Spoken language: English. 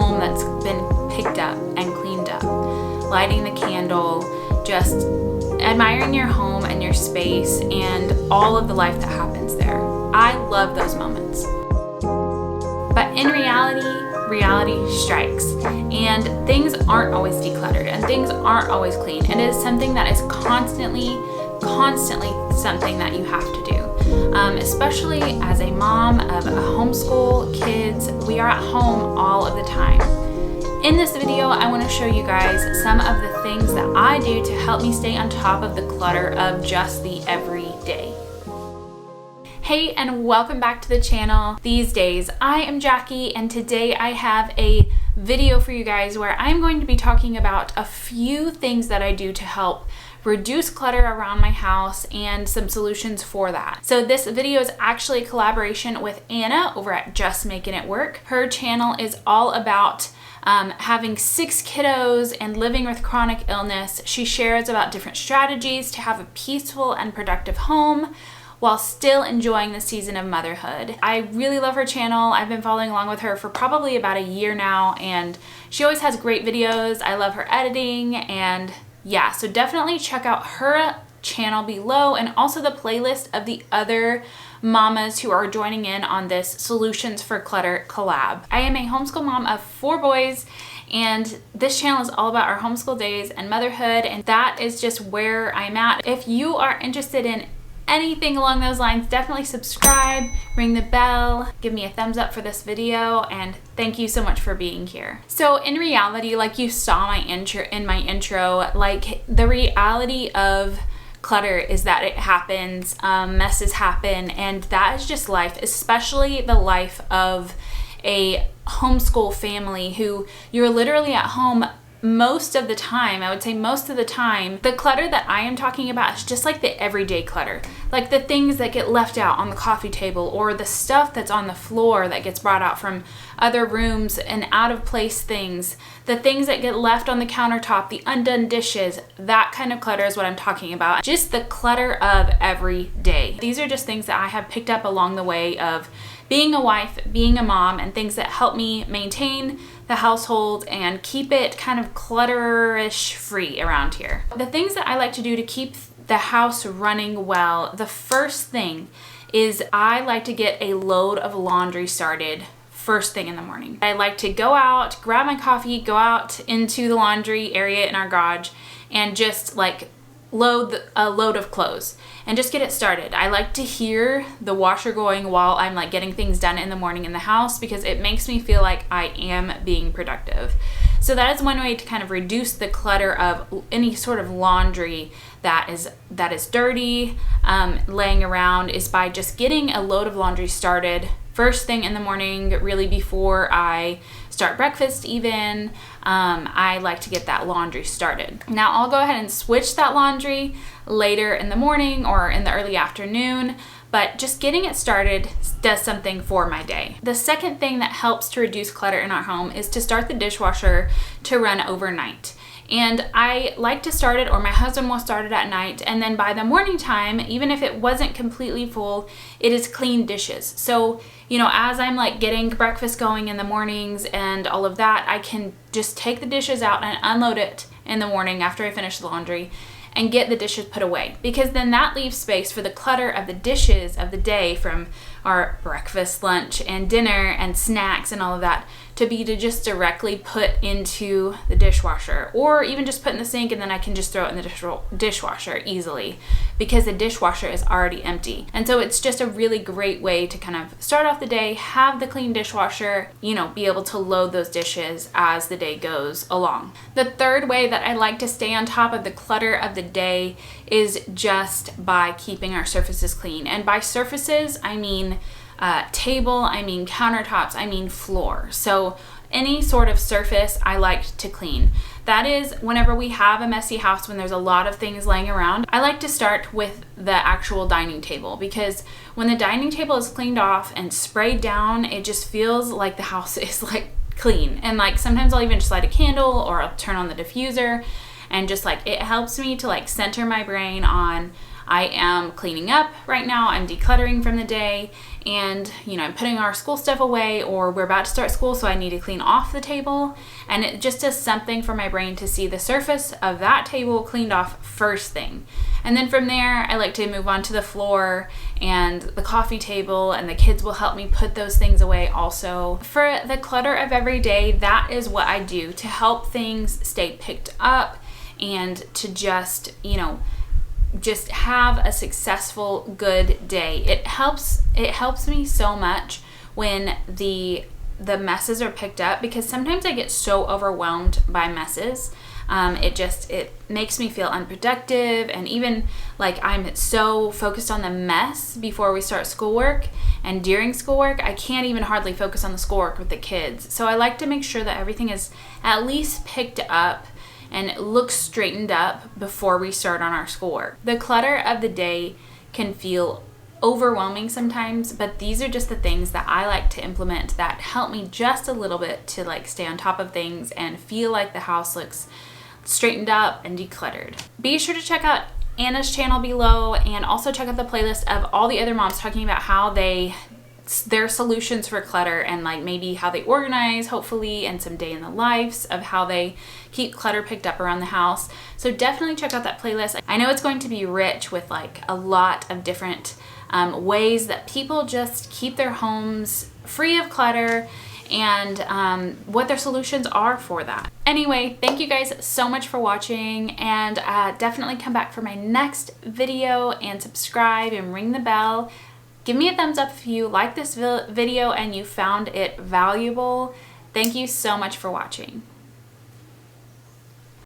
home that's been picked up and cleaned up, lighting the candle, just admiring your home and your space and all of the life that happens there. I love those moments. But in reality strikes, and things aren't always decluttered and things aren't always clean. And it is something that is constantly something that you have to do. Especially as a mom of a homeschool kids, we are at home all of the time. In this video, I want to show you guys some of the things that I do to help me stay on top of the clutter of just the everyday. Hey, and welcome back to the channel. These days, I am Jackie, and today I have a video for you guys where I'm going to be talking about a few things that I do to help reduce clutter around my house and some solutions for that. So this video is actually a collaboration with Anna over at Just Making It Work. Her channel is all about having 6 kiddos and living with chronic illness. She shares about different strategies to have a peaceful and productive home while still enjoying the season of motherhood. I really love her channel. I've been following along with her for probably about a year now, and she always has great videos. I love her editing, and yeah, so definitely check out her channel below and also the playlist of the other mamas who are joining in on this Solutions for Clutter collab. I am a homeschool mom of 4 boys, and this channel is all about our homeschool days and motherhood, and that is just where I'm at. If you are interested in anything along those lines, definitely subscribe, ring the bell, give me a thumbs up for this video, and thank you so much for being here. So in reality, like you saw in my intro, like the reality of clutter is that it happens, messes happen, and that is just life, especially the life of a homeschool family who you're literally at home most of the time. I would say most of the time. The clutter that I am talking about is just like the everyday clutter, like the things that get left out on the coffee table, or the stuff that's on the floor that gets brought out from other rooms and out of place things, the things that get left on the countertop, the undone dishes. That kind of clutter is what I'm talking about. Just the clutter of every day. These are just things that I have picked up along the way of being a wife, being a mom, and things that help me maintain the household and keep it kind of clutterish free around here. The things that I like to do to keep the house running well, the first thing is I like to get a load of laundry started first thing in the morning. I like to go out, grab my coffee, go out into the laundry area in our garage, and just like load a load of clothes and just get it started. I like to hear the washer going while I'm like getting things done in the morning in the house, because it makes me feel like I am being productive. So that is one way to kind of reduce the clutter of any sort of laundry that is dirty laying around, is by just getting a load of laundry started first thing in the morning, really before I start breakfast even. I like to get that laundry started. Now I'll go ahead and switch that laundry later in the morning or in the early afternoon, but just getting it started does something for my day. The second thing that helps to reduce clutter in our home is to start the dishwasher to run overnight. And I like to start it, or my husband will start it at night, and then by the morning time, even if it wasn't completely full, it is clean dishes. So, you know, as I'm like getting breakfast going in the mornings and all of that, I can just take the dishes out and unload it in the morning after I finish the laundry and get the dishes put away, because then that leaves space for the clutter of the dishes of the day from our breakfast, lunch, and dinner and snacks and all of that to just directly put into the dishwasher, or even just put in the sink, and then I can just throw it in the dishwasher easily because the dishwasher is already empty. And so it's just a really great way to kind of start off the day, have the clean dishwasher, you know, be able to load those dishes as the day goes along. The third way that I like to stay on top of the clutter of the day is just by keeping our surfaces clean. And by surfaces, I mean table, I mean countertops, I mean floor. So any sort of surface I like to clean. That is, whenever we have a messy house, when there's a lot of things laying around, I like to start with the actual dining table, because when the dining table is cleaned off and sprayed down, it just feels like the house is like clean. And like sometimes I'll even just light a candle, or I'll turn on the diffuser, and just like it helps me to like center my brain on I am cleaning up right now. I'm decluttering from the day, and I'm putting our school stuff away, or we're about to start school, so I need to clean off the table. And it just does something for my brain to see the surface of that table cleaned off first thing. And then from there, I like to move on to the floor and the coffee table, and the kids will help me put those things away also. For the clutter of every day, that is what I do to help things stay picked up and to just have a successful, good day. It helps me so much when the messes are picked up, because sometimes I get so overwhelmed by messes. It makes me feel unproductive, and even like I'm so focused on the mess before we start schoolwork, and during schoolwork I can't even hardly focus on the schoolwork with the kids. So I like to make sure that everything is at least picked up and it looks straightened up before we start on our schoolwork. The clutter of the day can feel overwhelming sometimes, but these are just the things that I like to implement that help me just a little bit to like stay on top of things and feel like the house looks straightened up and decluttered. Be sure to check out Anna's channel below, and also check out the playlist of all the other moms talking about how their solutions for clutter, and like maybe how they organize, hopefully, and some day in the lives of how they keep clutter picked up around the house. So definitely check out that playlist. I know it's going to be rich with like a lot of different ways that people just keep their homes free of clutter, and what their solutions are for that. Anyway, thank you guys so much for watching, and definitely come back for my next video, and subscribe and ring the bell. Give me a thumbs up if you like this video and you found it valuable. Thank you so much for watching.